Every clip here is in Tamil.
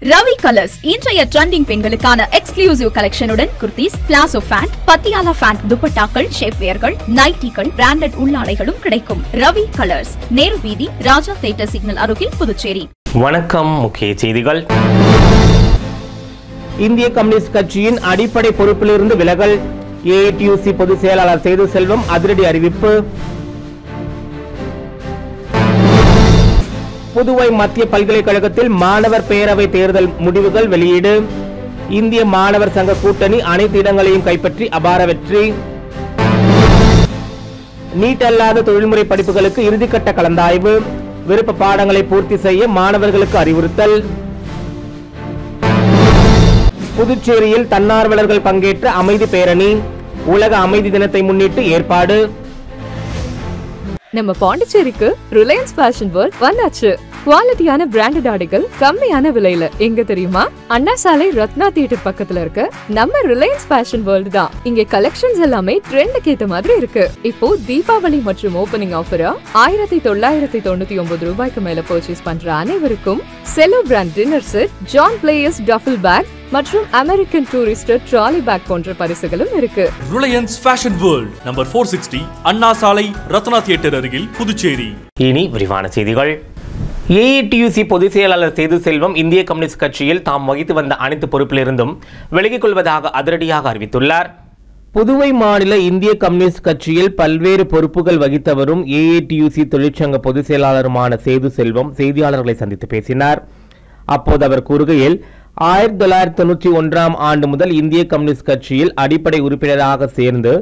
ரவி கலர்ஸ் இன்றைய ட்ரெண்டிங் பெண்களுக்கான எக்ஸ்க்ளூசிவ் கலெக்ஷனுடன் kurtis, palazzo pant, Patiala pant, துப்பட்டாக்கள், ஷேப்வேர்கள், நைட்டிகள், பிராண்டட் உள்ளாடைகளும் கிடைக்கும். ரவி கலர்ஸ், நேரு வீதி, ராஜா தியேட்டர் சிக்னல் அருகில், புதுச்சேரி. வணக்கம். முக்கிய செய்திகள். இந்திய கம்யூனிஸ்ட் கட்சியின் அடிப்படை பொறுப்பிலிருந்து விலகல். ஏஐடியூசி பொதுச் செயலாளர் சேது செல்வம் அதிரடி அறிவிப்பு. புதுவை மத்திய பல்கலைக்கழகத்தில் மாணவர் பேரவை தேர்தல் முடிவுகள் வெளியீடு. இந்திய மாணவர் சங்க கூட்டணி அனைத்து இடங்களையும் கைப்பற்றி அபார வெற்றி. நீட் அல்லாத தொழில்முறை படிப்புகளுக்கு இறுதிக்கட்ட கலந்தாய்வு. விருப்ப பாடங்களை பூர்த்தி செய்ய மாணவர்களுக்கு அறிவுறுத்தல். புதுச்சேரியில் தன்னார்வலர்கள் பங்கேற்ற அமைதி பேரணி. உலக அமைதி தினத்தை முன்னிட்டு ஏற்பாடு. நம்ம பாண்டிச்சேரிக்கு ரிலையன்ஸ் ஃபேஷன் வேர்ல்ட் வந்தாச்சு. குவாலிட்டியான பிராண்டட் ஆடைகள் கம்மியான விலையில எங்க தெரியுமா? அண்ணா சாலை ரத்னா தியேட்டர் பக்கத்துல இருக்க நம்ம ரிலையன்ஸ் ஃபேஷன் வேர்ல்ட் தான். இங்க கலெக்ஷன்ஸ் எல்லாமே ட்ரெண்டுக்கு ஏத்த மாதிரி இருக்கு. இப்போ தீபாவளி மற்றும் ஓபனிங் ஆஃபரா 1999 ரூபாய்க்கு மேல பர்ச்சேஸ் பண்ற அனைவருக்கும் Cello brand dinner set, John Players duffel bag மற்றும் அமெரிக்கன் டூரிஸ்டர் ட்ராலி பேக் போன்ற பரிசுகளும் இருக்கு. Reliance fashion world number 460 Anna Salai Ratna theatre அருகில், புதுச்சேரி. இனி விரிவான செய்திகள். ஏஐடியூசி பொதுச் செயலாளர் சேது செல்வம் இந்திய கம்யூனிஸ்ட் கட்சியில் தாம் வகித்து வந்த அனைத்து பொறுப்பிலிருந்தும் விலகிக் கொள்வதாக அதிரடியாக அறிவித்துள்ளார். புதுவை மாநில இந்திய கம்யூனிஸ்ட் கட்சியில் பல்வேறு பொறுப்புகள் வகித்தவரும் ஏஐடியூசி தொழிற்சங்க பொதுச் செயலாளருமான சேது செல்வம் செய்தியாளர்களை சந்தித்து பேசினார். அப்போது அவர் கூறுகையில், 1991ஆம் ஆண்டு முதல் இந்திய கம்யூனிஸ்ட் கட்சியில் அடிப்படை உறுப்பினராக சேர்ந்து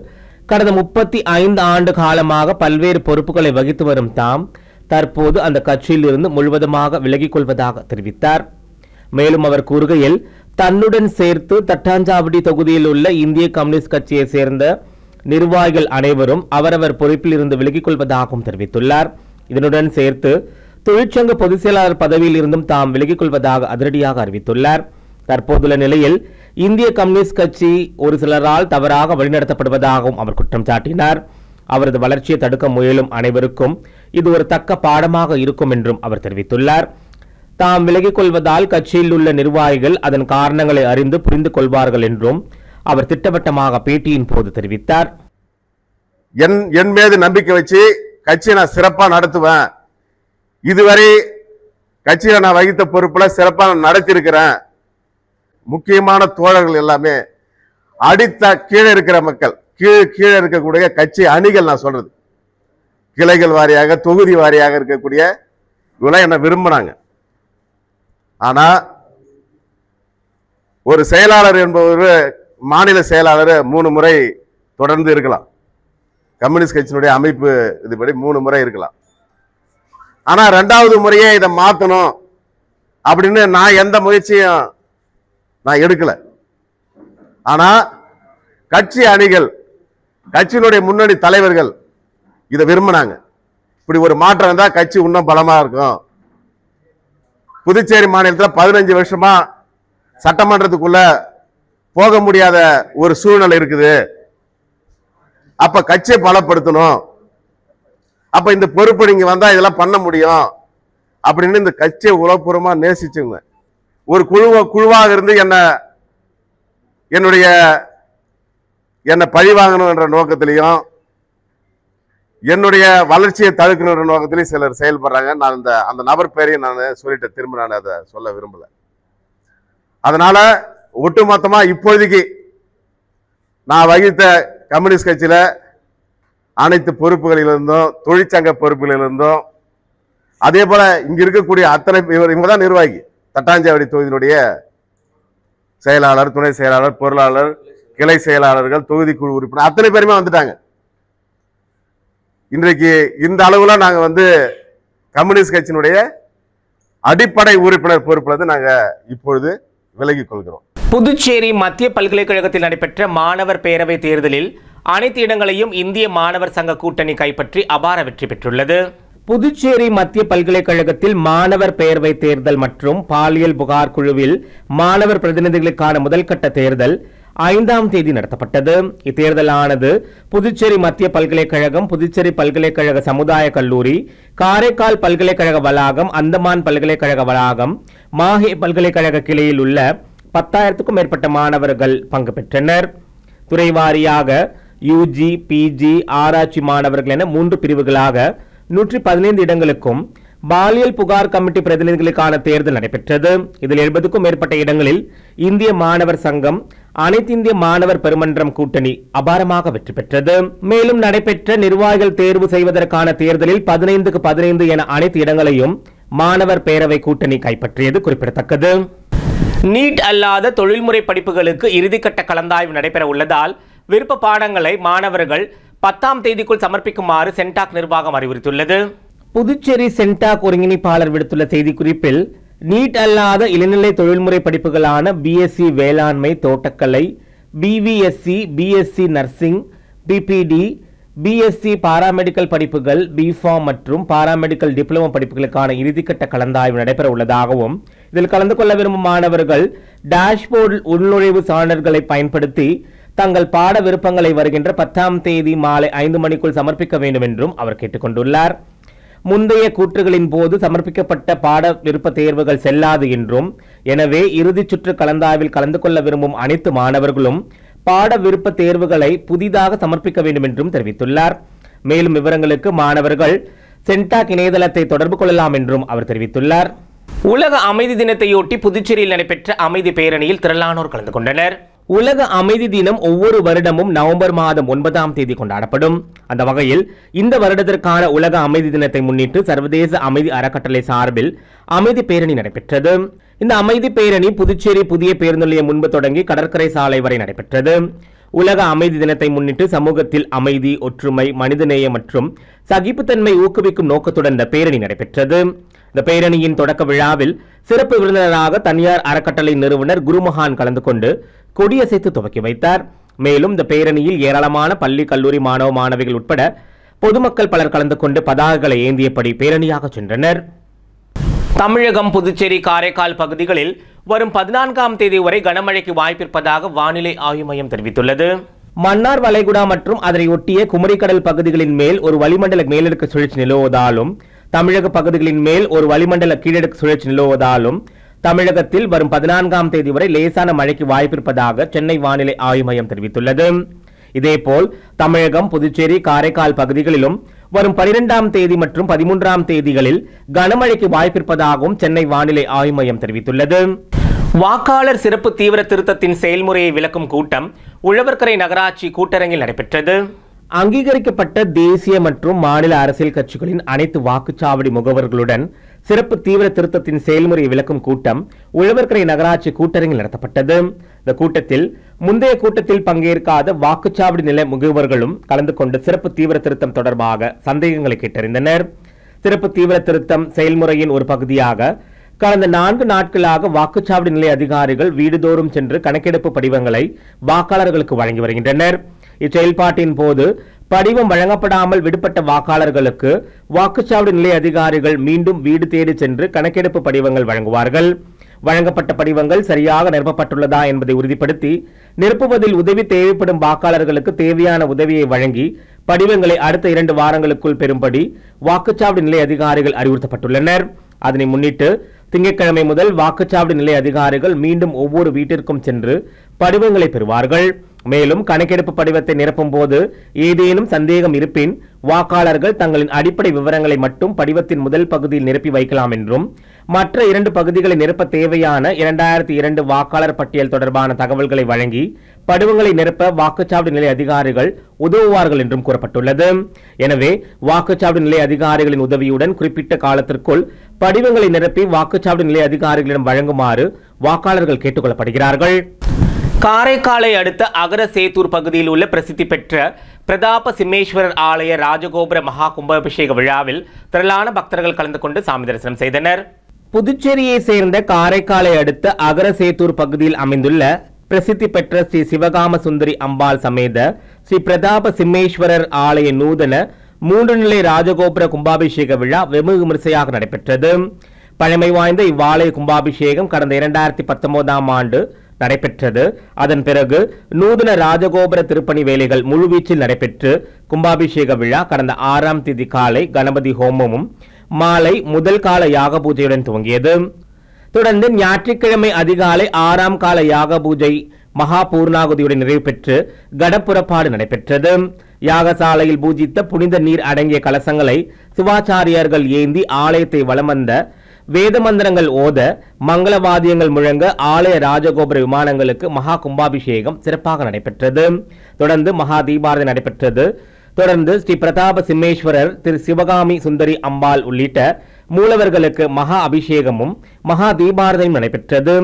கடந்த 35 ஆண்டு காலமாக பல்வேறு பொறுப்புகளை வகித்து வரும் தாம் தற்போது அந்த கட்சியில் இருந்து முழுவதுமாக விலகிக் கொள்வதாக தெரிவித்தார். மேலும் அவர் கூறுகையில், தன்னுடன் சேர்த்து தட்டாஞ்சாவடி தொகுதியில் உள்ள இந்திய கம்யூனிஸ்ட் கட்சியை சேர்ந்த நிர்வாகிகள் அனைவரும் அவரவர் பொறுப்பில் இருந்து விலகிக் கொள்வதாகவும் தெரிவித்துள்ளார். இதனுடன் சேர்த்து தொழிற்சங்க பொதுச் செயலாளர் பதவியில் இருந்தும் தாம் விலகிக் கொள்வதாக அதிரடியாக அறிவித்துள்ளார். தற்போதுள்ள நிலையில் இந்திய கம்யூனிஸ்ட் கட்சி ஒரு சிலரால் தவறாக வழிநடத்தப்படுவதாகவும் அவர் குற்றம் சாட்டினார். அவரது வளர்ச்சியை தடுக்க முயலும் அனைவருக்கும் இது ஒரு தக்க பாடமாக இருக்கும் என்றும் அவர் தெரிவித்துள்ளார். தாம் விலகிக் கொள்வதால் கட்சியில் உள்ள நிர்வாகிகள் அதன் காரணங்களை அறிந்து புரிந்து கொள்வார்கள் என்றும் அவர் திட்டவட்டமாக பேட்டியின் போது தெரிவித்தார். என் மீது நம்பிக்கை வச்சு கட்சியை நான் சிறப்பா நடத்துவேன். இதுவரை கட்சியில நான் வகித்த பொறுப்புல சிறப்பா நடத்தி இருக்கிறேன். முக்கியமான தோழர்கள் எல்லாமே அடித்த கீழே இருக்கிற மக்கள், கீழே இருக்கக்கூடிய கட்சி அணிகள், நான் சொல்றது கிளைகள் வாரியாக தொகுதி வாரியாக இருக்கக்கூடிய இவெல்லாம் என்ன விரும்பினாங்க. ஆனா ஒரு செயலாளர் என்பவர், மாநில செயலாளர் 3 முறை தொடர்ந்து இருக்கலாம். கம்யூனிஸ்ட் கட்சியினுடைய அமைப்பு இதுபடி 3 முறை இருக்கலாம். ஆனா 2வது முறையே இதை மாத்தணும் அப்படின்னு நான் எந்த முயற்சியும் நான் எடுக்கல. ஆனா கட்சி அணிகள், கட்சியினுடைய முன்னணி தலைவர்கள் இதை விரும்பினாங்க. இப்படி ஒரு மாற்றம் இருந்தா கட்சி இன்னும் பலமா இருக்கும். புதுச்சேரி மாநிலத்தில் 15 வருஷமா சட்டமன்றத்துக்குள்ள போக முடியாத ஒரு சூழ்நிலை இருக்குது. அப்ப கட்சியை பலப்படுத்தணும். அப்ப இந்த பொறுப்பு நீங்க வந்தா இதெல்லாம் பண்ண முடியும் அப்படின்னு இந்த கட்சியை உளப்பூர்வமா நேசிச்சுங்க. ஒரு குழுவாக இருந்து என்னை பழி வாங்கணும் என்ற நோக்கத்திலையும் என்னுடைய வளர்ச்சியை தடுக்கணுன்ற நோக்கத்திலையும் சிலர் செயல்படுறாங்க. நான் அந்த நபர் பேரையும் நான் சொல்லிட்டு திரும்ப நான் அதை சொல்ல விரும்பல. அதனால ஒட்டுமொத்தமா இப்பொழுதைக்கு நான் வகித்த கம்யூனிஸ்ட் கட்சியில அனைத்து பொறுப்புகளிலிருந்தும், தொழிற்சங்க பொறுப்புகளிலிருந்தும், அதே போல இங்க இருக்கக்கூடிய அத்தனை இவங்க தான் நிர்வாகி. தட்டாஞ்சாவடி தொகுதியினுடைய செயலாளர், துணை செயலாளர், பொருளாளர், கிளை செயலாளர்கள், தொகுதி குழு உறுப்பினர் அத்தனை பேருமே வந்துட்டாங்க. இன்றைக்கு இந்த அளவுல நாங்க கம்யூனிஸ்ட் கட்சியினுடைய அடிப்படை உறுப்பினர் பொறுப்புல நாங்க இப்பொழுது விலகிக் கொள்கிறோம். புதுச்சேரி மத்திய பல்கலைக்கழகத்தில் நடைபெற்ற மாணவர் பேரவை தேர்தலில் அனைத்து இடங்களையும் இந்திய மாணவர் சங்க கூட்டணி கைப்பற்றி அபார வெற்றி பெற்றுள்ளது. புதுச்சேரி மத்திய பல்கலைக்கழகத்தில் மாணவர் பேரவை தேர்தல் மற்றும் பாலியல் புகார் குழுவில் மாணவர் பிரதிநிதிகளுக்கான முதல்கட்ட தேர்தல் 5ஆம் தேதி நடத்தப்பட்டது. இத்தேர்தலானது புதுச்சேரி மத்திய பல்கலைக்கழகம், புதுச்சேரி பல்கலைக்கழக சமுதாய கல்லூரி, காரைக்கால் பல்கலைக்கழக வளாகம், அந்தமான் பல்கலைக்கழக வளாகம், மாஹே பல்கலைக்கழக கிளையில் உள்ள 10,000க்கும் மேற்பட்ட மாணவர்கள் பங்கு பெற்றனர். துறைவாரியாக யூஜி, பிஜி, ஆராய்ச்சி மாணவர்கள் என 3 பிரிவுகளாக 115 இடங்களுக்கும் பாலியல் புகார் கமிட்டி பிரதிநிதிகளுக்கான தேர்தல் நடைபெற்றது. இதில் 70க்கும் மேற்பட்ட இடங்களில் இந்திய மாணவர் சங்கம், அனைத்து இந்திய மாணவர் பெருமன்றம் கூட்டணி அபாரமாக வெற்றி பெற்றது. மேலும் நடைபெற்ற நிர்வாகிகள் தேர்வு செய்வதற்கான தேர்தலில் 15க்கு 15 என அனைத்து இடங்களையும் மாணவர் பேரவை கூட்டணி கைப்பற்றியது குறிப்பிடத்தக்கது. நீட் அல்லாத தொழில்முறை படிப்புகளுக்கு இறுதிக்கட்ட கலந்தாய்வு நடைபெற உள்ளதால் விருப்ப பாடங்களை மாணவர்கள் 10ஆம் தேதிக்குள் சமர்ப்பிக்குமாறு சென்டாக் நிர்வாகம் அறிவுறுத்தியுள்ளது. புதுச்சேரி சென்டாக் ஒருங்கிணைப்பாளர் விடுத்துள்ள செய்திக்குறிப்பில், நீட் அல்லாத இளநிலை தொழில்முறை படிப்புகளான பிஎஸ்சி வேளாண்மை, தோட்டக்கலை, BVSc, BSc nursing, BPT, BSc paramedical படிப்புகள், பிஃபார்ம் மற்றும் பாராமெடிக்கல் டிப்ளமோ படிப்புகளுக்கான இறுதிக்கட்ட கலந்தாய்வு நடைபெற உள்ளதாகவும், இதில் கலந்து கொள்ள விரும்பும் மாணவர்கள் டாஷ்போர்டில் உள்நுழைவு சான்றிதழ்களை பயன்படுத்தி தங்கள் பாட விருப்பங்களை வருகின்ற 10ஆம் தேதி மாலை 5 மணிக்குள் சமர்ப்பிக்க வேண்டும் என்றும் அவர் கேட்டுக்கொண்டுள்ளார். முந்தைய கூற்றுகளின் போது சமர்ப்பிக்கப்பட்ட பாட விருப்ப தேர்வுகள் செல்லாது என்றும், எனவே இறுதிச் சுற்று கலந்தாய்வில் கலந்து கொள்ள விரும்பும் அனைத்து மாணவர்களும் பாட விருப்ப தேர்வுகளை புதிதாக சமர்ப்பிக்க வேண்டும் என்றும் தெரிவித்துள்ளார். மேலும் விவரங்களுக்கு மாணவர்கள் சென்டாக் இணையதளத்தை தொடர்பு கொள்ளலாம் என்றும் அவர் தெரிவித்துள்ளார். உலக அமைதி தினத்தையொட்டி புதுச்சேரியில் நடைபெற்ற அமைதி பேரணியில் திரளானோர் கலந்து கொண்டனர். உலக அமைதி தினம் ஒவ்வொரு வருடமும் நவம்பர் மாதம் 9ஆம் தேதி கொண்டாடப்படும். அந்த வகையில் இந்த வருடத்திற்கான உலக அமைதி தினத்தை முன்னிட்டு சர்வதேச அமைதி அறக்கட்டளை சார்பில் அமைதி பேரணி நடைபெற்றது. இந்த அமைதி பேரணி புதுச்சேரி புதிய பேருந்து நிலையம் முன்பு தொடங்கி கடற்கரை சாலை வரை நடைபெற்றது. உலக அமைதி தினத்தை முன்னிட்டு சமூகத்தில் அமைதி, ஒற்றுமை, மனிதநேயம் மற்றும் சகிப்புத்தன்மை ஊக்குவிக்கும் நோக்கத்துடன் இந்த பேரணி நடைபெற்றது. இந்த பேரணியின் தொடக்க விழாவில் சிறப்பு விருந்தினராக தனியார் அறக்கட்டளை நிறுவனர் குருமகான் கலந்து கொண்டு கொடியசைத்து துவக்கி வைத்தார். மேலும் இந்த பேரணியில் ஏராளமான பள்ளி, கல்லூரி மாணவ மாணவிகள் உட்பட பொதுமக்கள் பலர் கலந்து கொண்டு பதாகைகளை ஏந்தியபடி பேரணியாக சென்றனர். தமிழகம், புதுச்சேரி, காரைக்கால் பகுதிகளில் வரும் 14ஆம் தேதி வரை கனமழைக்கு வாய்ப்பிருப்பதாக வானிலை ஆய்வு மையம் தெரிவித்துள்ளது. மன்னார் வளைகுடா மற்றும் அதனை ஒட்டிய குமரிக்கடல் பகுதிகளின் மேல் ஒரு வளிமண்டல மேலடுக்கு சுழற்சி நிலவுவதாலும், தமிழக பகுதிகளின் மேல் ஒரு வளிமண்டல கீழடுக்கு சுழற்சி நிலவுவதாலும் தமிழகத்தில் வரும் 14ஆம் தேதி வரை லேசான மழைக்கு வாய்ப்பிருப்பதாக சென்னை வானிலை ஆய்வு மையம் தெரிவித்துள்ளது. இதேபோல் தமிழகம், புதுச்சேரி, காரைக்கால் பகுதிகளிலும் வரும் 12ஆம் தேதி மற்றும் 13ஆம் தேதிகளில் கனமழைக்கு வாய்ப்பிருப்பதாகவும் சென்னை வானிலை ஆய்வு மையம் தெரிவித்துள்ளது. வாக்காளர் சிறப்பு தீவிர திருத்தத்தின் செயல்முறையை விளக்கும் கூட்டம் உழவர்கரை நகராட்சி கூட்டரங்கில் நடைபெற்றது. அங்கீகரிக்கப்பட்ட தேசிய மற்றும் மாநில அரசியல் கட்சிகளின் அனைத்து வாக்குச்சாவடி முகவர்களுடன் சிறப்பு தீவிர திருத்தத்தின் செயல்முறையை விளக்கும் கூட்டம் உழவர்கரை நகராட்சி கூட்டரங்கில் நடத்தப்பட்டது. இந்த கூட்டத்தில் முந்தைய கூட்டத்தில் பங்கேற்காத வாக்குச்சாவடி நில முகவர்களும் கலந்து கொண்டு சிறப்பு தீவிர திருத்தம் தொடர்பாக சந்தேகங்களை கேட்டறிந்தனர். சிறப்பு தீவிர திருத்தம் செயல்முறையின் ஒரு பகுதியாக கடந்த 4 நாட்களாக வாக்குச்சாவடி நிலைய அதிகாரிகள் வீடுதோறும் சென்று கணக்கெடுப்பு படிவங்களை வாக்காளர்களுக்கு வழங்கி வருகின்றனர். இச்செயல்பாட்டின் போது படிவம் வழங்கப்படாமல் விடுபட்ட வாக்காளர்களுக்கு வாக்குச்சாவடி நிலைய அதிகாரிகள் மீண்டும் வீடு தேடி சென்று கணக்கெடுப்பு படிவங்கள் வழங்குவார்கள். வழங்கப்பட்ட படிவங்கள் சரியாக நிரப்பப்பட்டுள்ளதா என்பதை உறுதிப்படுத்தி நிரப்புவதில் உதவி தேவைப்படும் வாக்காளர்களுக்கு தேவையான உதவியை வழங்கி படிவங்களை அடுத்த 2 வாரங்களுக்குள் பெறும்படி வாக்குச்சாவடி நிலைய அதிகாரிகள் அறிவுறுத்தப்பட்டுள்ளனர். அதனை முன்னிட்டு திங்கட்கிழமை முதல் வாக்குச்சாவடி நிலைய அதிகாரிகள் மீண்டும் ஒவ்வொரு வீட்டிற்கும் சென்று படிவங்களை பெறுவார்கள். மேலும் கணக்கெடுப்பு படிவத்தை நிரப்பும் போது ஏதேனும் சந்தேகம் இருப்பின் வாக்காளர்கள் தங்களின் அடிப்படை விவரங்களை மட்டும் படிவத்தின் முதல் பகுதியில் நிரப்பி வைக்கலாம் என்றும், மற்ற 2 பகுதிகளை நிரப்ப தேவையான 2002 வாக்காளர் பட்டியல் தொடர்பான தகவல்களை வழங்கி படிவங்களை நிரப்ப வாக்குச்சாவடி நிலைய அதிகாரிகள் உதவுவார்கள் என்றும் கூறப்பட்டுள்ளது. எனவே வாக்குச்சாவடி நிலைய அதிகாரிகளின் உதவியுடன் குறிப்பிட்ட காலத்திற்குள் படிவங்களை நிரப்பி வாக்குச்சாவடி நிலைய அதிகாரிகளிடம் வழங்குமாறு வாக்காளர்கள் கேட்டுக் கொள்ளப்படுகிறார்கள். காரைக்காலை அடுத்த அகரசேத்தூர் பகுதியில் உள்ள பிரசித்தி பெற்ற பிரதாப சிம்மேஸ்வரர் ஆலய ராஜகோபுர மகா கும்பாபிஷேக விழாவில் திரளான பக்தர்கள் கலந்து கொண்டு சாமி தரிசனம் செய்தனர். புதுச்சேரியை சேர்ந்த காரைக்காலை அடுத்த அகரசேத்தூர் பகுதியில் அமைந்துள்ள பிரசித்தி பெற்ற ஸ்ரீ சிவகாம சுந்தரி அம்பாள் சமேத ஸ்ரீ பிரதாப சிம்மேஸ்வரர் ஆலய நூதன 3 நிலை ராஜகோபுர கும்பாபிஷேக விழா வெகு விமரிசையாக நடைபெற்றது. பழமை வாய்ந்த இவ்வாலய கும்பாபிஷேகம் கடந்த 2019ஆம் ஆண்டு நடைபெற்றது. அதன் பிறகு நூதன ராஜகோபுர திருப்பணி வேலைகள் முழுவீச்சில் நடைபெற்று கும்பாபிஷேக விழா கடந்த 6ஆம் தேதி காலை கணபதி ஹோமமும் மாலை முதல் கால யாக பூஜையுடன் துவங்கியது. தொடர்ந்து ஞாயிற்றுக்கிழமை அதிகாலை 6ஆம் கால யாக பூஜை மகா பூர்ணாகுதியுடன் நிறைவு பெற்று கடப்புறப்பாடு நடைபெற்றது. யாகசாலையில் பூஜித்த புனித நீர் அடங்கிய கலசங்களை சிவாச்சாரியர்கள் ஏந்தி ஆலயத்தை வலம் வந்த வேத மந்திரங்கள் ஓத மங்களவாதியங்கள் முழங்க ஆலய ராஜகோபுர விமானங்களுக்கு மகா கும்பாபிஷேகம் சிறப்பாக நடைபெற்றது. தொடர்ந்து மகா தீபாரதனை நடைபெற்றது. தொடர்ந்து ஸ்ரீ பிரதாப சிம்மேஸ்வரர், திரு சிவகாமி சுந்தரி அம்பாள் உள்ளிட்ட மூலவர்களுக்கு மகா அபிஷேகமும் மகா தீபாரதனையும் நடைபெற்றது.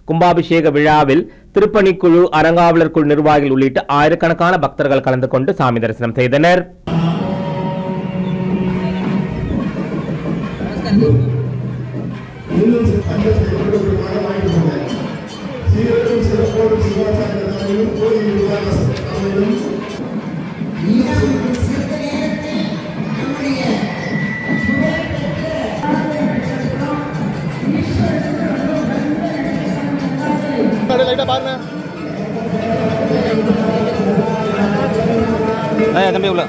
கும்பாபிஷேக விழாவில் திருப்பணிக்குழு, அறங்காவலர் குழு நிர்வாகிகள் உள்ளிட்ட ஆயிரக்கணக்கான பக்தர்கள் கலந்து கொண்டு சாமி தரிசனம் செய்தனர். தம்பி உள்ள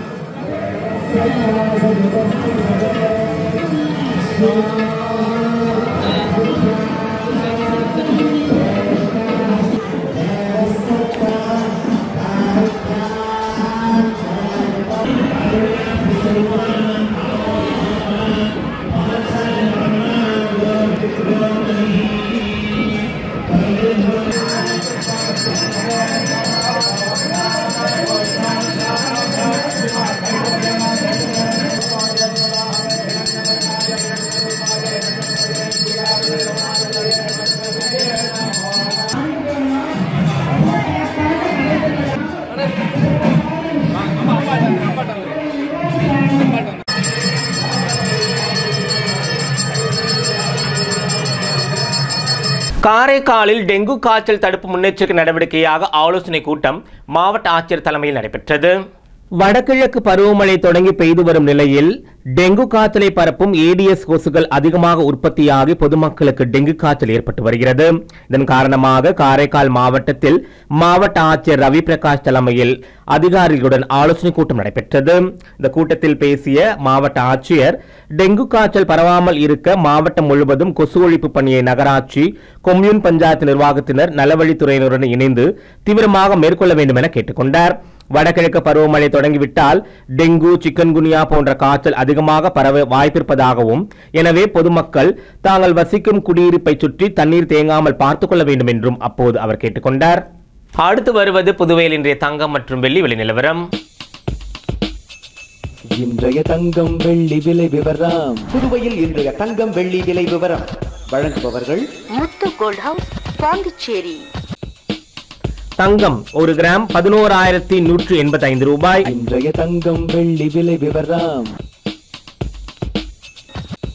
காரைக்காலில் டெங்கு காய்ச்சல் தடுப்பு முன்னெச்சரிக்கை நடவடிக்கையாக ஆலோசனை கூட்டம் மாவட்ட ஆட்சியர் தலைமையில் நடைபெற்றது. வடகிழக்கு பருவமழை தொடங்கி பெய்து வரும் நிலையில் டெங்கு காய்ச்சலை பரப்பும் ஏடிஎஸ் கொசுகள் அதிகமாக உற்பத்தியாகி பொதுமக்களுக்கு டெங்கு காய்ச்சல் ஏற்பட்டு வருகிறது. இதன் காரணமாக காரைக்கால் மாவட்டத்தில் மாவட்ட ஆட்சியர் ரவி பிரகாஷ் தலைமையில் அதிகாரிகளுடன் ஆலோசனை கூட்டம் நடைபெற்றது. இந்த கூட்டத்தில் பேசிய மாவட்ட ஆட்சியர், டெங்கு காய்ச்சல் பரவாமல் இருக்க மாவட்டம் முழுவதும் கொசு ஒழிப்பு பணியை நகராட்சி, கொம்யூன் பஞ்சாயத்து நிர்வாகத்தினர் நலவழித்துறையினருடன் இணைந்து தீவிரமாக மேற்கொள்ள வேண்டும் என கேட்டுக்கொண்டார். வடகிழக்கு பருவமழை தொடங்கிவிட்டால் டெங்கு, சிக்கன்குனியா போன்ற காய்ச்சல் அதிகமாக பரவ வாய்ப்பிருப்பதாகவும், எனவே பொதுமக்கள் தாங்கள் வசிக்கும் குடியிருப்பை சுற்றி தண்ணீர் தேங்காமல் பார்த்துக் கொள்ள வேண்டும் என்றும் அப்போது அவர் கேட்டுக்கொண்டார். அடுத்து வருவது புதுவையில் இன்றைய தங்கம் மற்றும் வெள்ளி விலை நிலவரம். இன்றைய தங்கம் வெள்ளி விலை விவரம். புதுவையில் இன்றைய தங்கம் வெள்ளி விலை விவரம் வழங்குபவர்கள் முத்து கோல்ட் ஹவுஸ், பாண்டிச்சேரி. தங்கம் 1 கிராம் 11,185 ரூபாய். இன்றைய தங்கம் வெள்ளி விலை விவரம்.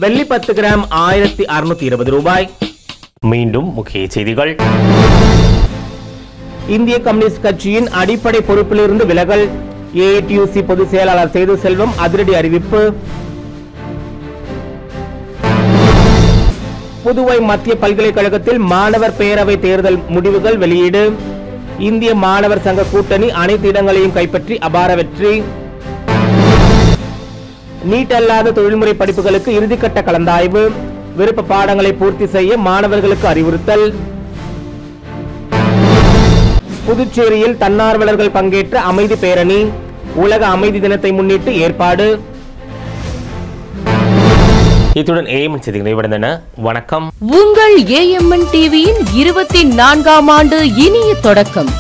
வெள்ளி 10 கிராம் 1,620 ரூபாய். மீண்டும் முக்கிய செய்திகள். இந்திய கம்யூனிஸ்ட் கட்சியின் அடிப்படை பொறுப்பிலிருந்து விலகல். ஏஐடியூசி பொதுச் செயலாளர் சேது செல்வம் அதிரடி அறிவிப்பு. புதுவை மத்திய பல்கலைக்கழகத்தில் மாணவர் பேரவை தேர்தல் முடிவுகள் வெளியீடு. இந்திய மாணவர் சங்க கூட்டணி அனைத்து இடங்களையும் கைப்பற்றி அபார வெற்றி. நீட் அல்லாத தொழில்முறை படிப்புகளுக்கு இறுதிக்கட்ட கலந்தாய்வு. விருப்ப பாடங்களை பூர்த்தி செய்ய மாணவர்களுக்கு அறிவுறுத்தல். புதுச்சேரியில் தன்னார்வலர்கள் பங்கேற்ற அமைதி பேரணி. உலக அமைதி தினத்தை முன்னிட்டு ஏற்பாடு. இத்துடன் ஏஎம்என் செய்திகள் நிறைவடைந்தன. வணக்கம். உங்கள் ஏஎம்என் டிவியின் 24ஆம் ஆண்டு இனிய தொடக்கம்.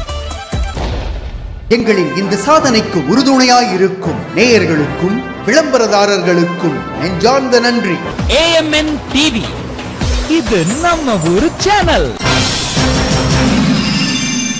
எங்களின் இந்த சாதனைக்கு உறுதுணையாய் இருக்கும் நேயர்களுக்கும் விளம்பரதாரர்களுக்கும் நெஞ்சார்ந்த நன்றி. ஏஎம்என் டிவி, இது நம்ம ஊரு சேனல்.